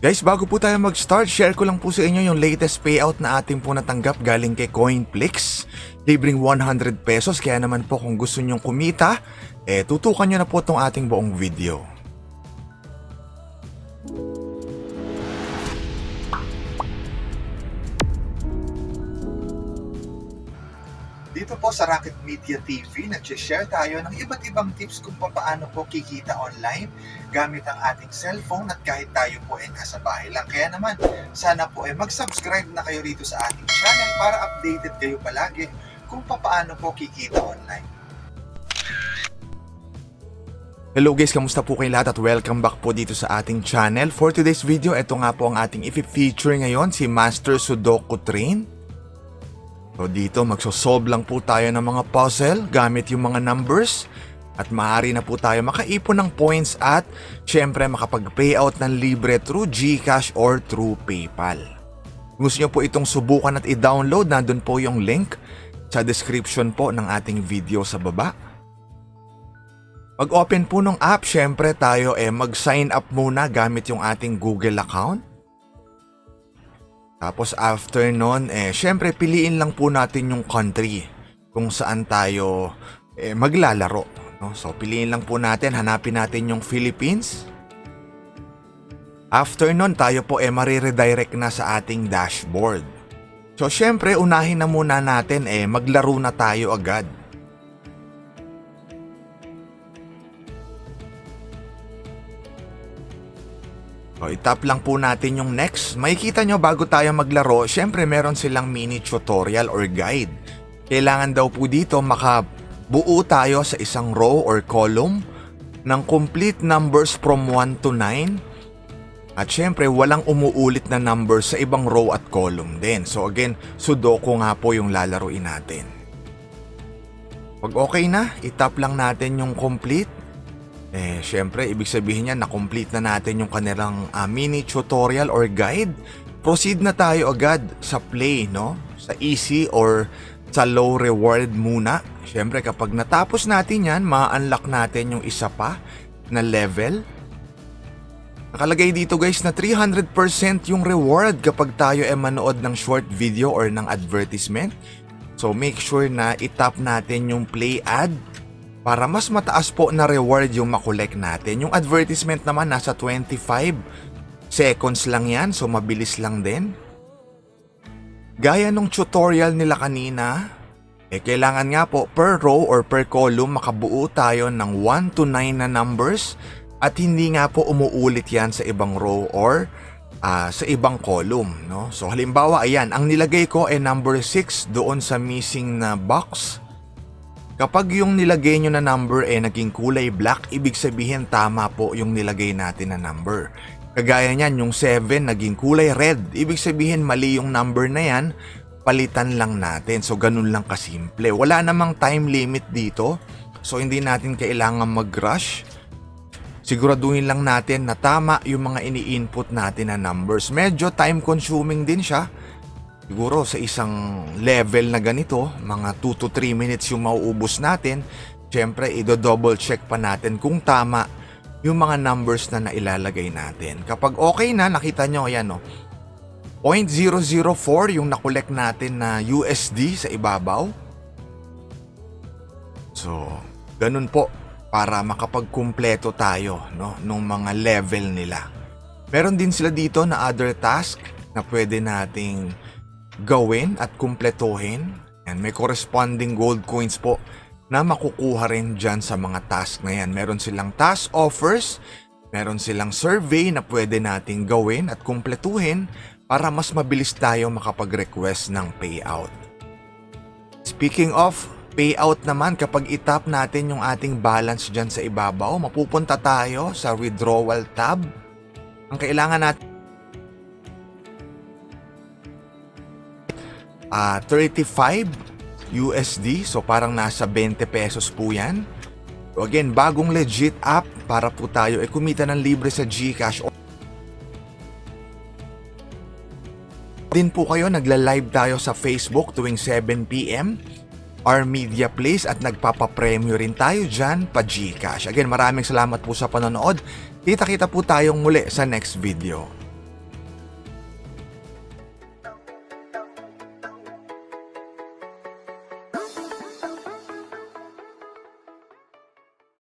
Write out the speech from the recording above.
Guys, bago po tayo mag-start, share ko lang po sa inyo yung latest payout na ating po natanggap galing kay Coinflix. Libreng 100 pesos, kaya naman po kung gusto nyong kumita, tutukan nyo na po itong ating buong video. Dito po sa Rocket Media TV, nag-share tayo ng iba't ibang tips kung paano po kikita online gamit ang ating cellphone at kahit tayo po ay nasa bahay lang. Kaya naman, sana po ay mag-subscribe na kayo rito sa ating channel para updated kayo palagi kung paano po kikita online. Hello guys, kamusta po kayo lahat at welcome back po dito sa ating channel. For today's video, ito nga po ang ating i-feature ngayon, si Master Sudoku Train. So dito magsosolve lang po tayo ng mga puzzle gamit yung mga numbers at maaari na po tayo makaipon ng points at syempre makapag-payout ng libre through GCash or through PayPal. Kung gusto nyo po itong subukan at i-download, nandun po yung link sa description po ng ating video sa baba. Pag open po ng app, syempre tayo mag-sign up muna gamit yung ating Google account. Tapos after nun, syempre piliin lang po natin yung country kung saan tayo maglalaro. No? So piliin lang po natin, hanapin natin yung Philippines. After nun, tayo po mariredirect na sa ating dashboard. So syempre unahin na muna natin maglaro na tayo agad. So, itap lang po natin yung next. Makikita nyo bago tayo maglaro, syempre meron silang mini tutorial or guide. Kailangan daw po dito makabuo tayo sa isang row or column ng complete numbers from 1 to 9. At syempre walang umuulit na numbers sa ibang row at column din. So again, Sudoku nga po yung lalaruin natin. Pag okay na, itap lang natin yung complete. Syempre, ibig sabihin niya na-complete na natin yung kanilang mini tutorial or guide. Proceed na tayo agad sa play, no? Sa easy or sa low reward muna. Syempre, kapag natapos natin yan, ma-unlock natin yung isa pa na level. Nakalagay dito guys na 300% yung reward kapag tayo manood ng short video or ng advertisement. So, make sure na itap natin yung play ad para mas mataas po na reward yung makolek natin. Yung advertisement naman nasa 25 seconds lang yan, so mabilis lang din. Gaya nung tutorial nila kanina, kailangan nga po per row or per column makabuo tayo ng 1 to 9 na numbers at hindi nga po umuulit yan sa ibang row or sa ibang column. No? So halimbawa, ayan, ang nilagay ko ay number 6 doon sa missing na box. Kapag yung nilagay nyo na number naging kulay black, ibig sabihin tama po yung nilagay natin na number. Kagaya nyan, yung 7 naging kulay red, ibig sabihin mali yung number na yan, palitan lang natin. So ganun lang kasimple. Wala namang time limit dito, so hindi natin kailangan mag-rush. Siguraduhin lang natin na tama yung mga ini-input natin na numbers. Medyo time consuming din siya. Siguro sa isang level na ganito, mga 2 to 3 minutes yung mauubos natin. Siyempre, i-double check pa natin kung tama yung mga numbers na nailalagay natin. Kapag okay na, nakita nyo, ayan, 0.004 yung nakolek natin na USD sa ibabaw. So, ganun po para makapagkumpleto tayo nung mga level nila. Meron din sila dito na other task na pwede nating gawin at kumpletuhin. And may corresponding gold coins po na makukuha rin dyan sa mga task na yan. Meron silang task offers, meron silang survey na pwede nating gawin at kumpletuhin para mas mabilis tayo makapag-request ng payout. Speaking of payout naman, kapag itap natin yung ating balance dyan sa ibabaw, mapupunta tayo sa withdrawal tab. Ang kailangan natin 35 USD, so parang nasa 20 pesos po yan. So again, bagong legit app para po tayo kumita ng libre sa GCash. Din po kayo, nagla-live tayo sa Facebook tuwing 7 PM. Our Media Place at nagpapapremyo rin tayo dyan pa GCash. Again, maraming salamat po sa panonood. Kita-kita po tayong muli sa next video.